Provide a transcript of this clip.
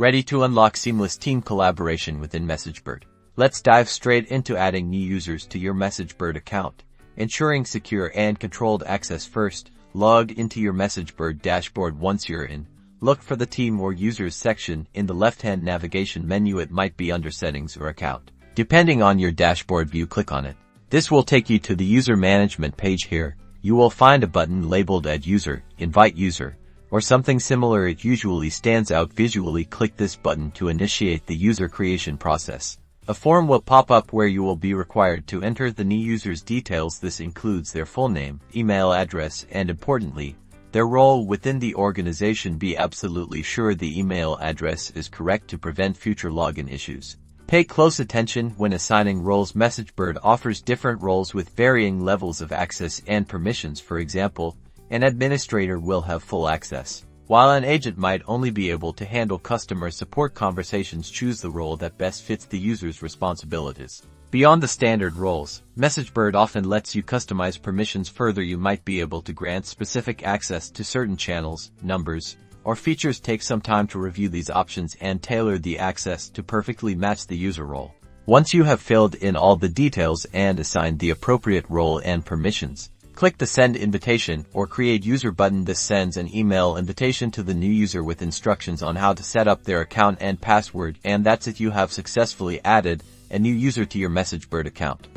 Ready to unlock seamless team collaboration within Messagebird? Let's dive straight into adding new users to your Messagebird account. Ensuring secure and controlled access first, log into your Messagebird dashboard once you're in. Look for the Team or Users section in the left-hand navigation menu. It might be under Settings or Account. Depending on your dashboard view, click on it. This will take you to the user management page. Here, you will find a button labeled Add User, Invite User, or something similar. It usually stands out visually. Click this button to initiate the user creation process. A form will pop up where you will be required to enter the new user's details. This includes their full name, email address, and importantly, their role within the organization. Be absolutely sure the email address is correct to prevent future login issues. Pay close attention when assigning roles. Messagebird offers different roles with varying levels of access and permissions. For example, an administrator will have full access, while an agent might only be able to handle customer support conversations. Choose the role that best fits the user's responsibilities. Beyond the standard roles, Messagebird often lets you customize permissions further. You might be able to grant specific access to certain channels, numbers, or features. Take some time to review these options and tailor the access to perfectly match the user role. Once you have filled in all the details and assigned the appropriate role and permissions, click the Send Invitation or Create User button. This sends an email invitation to the new user with instructions on how to set up their account and password. And that's it. You have successfully added a new user to your Messagebird account.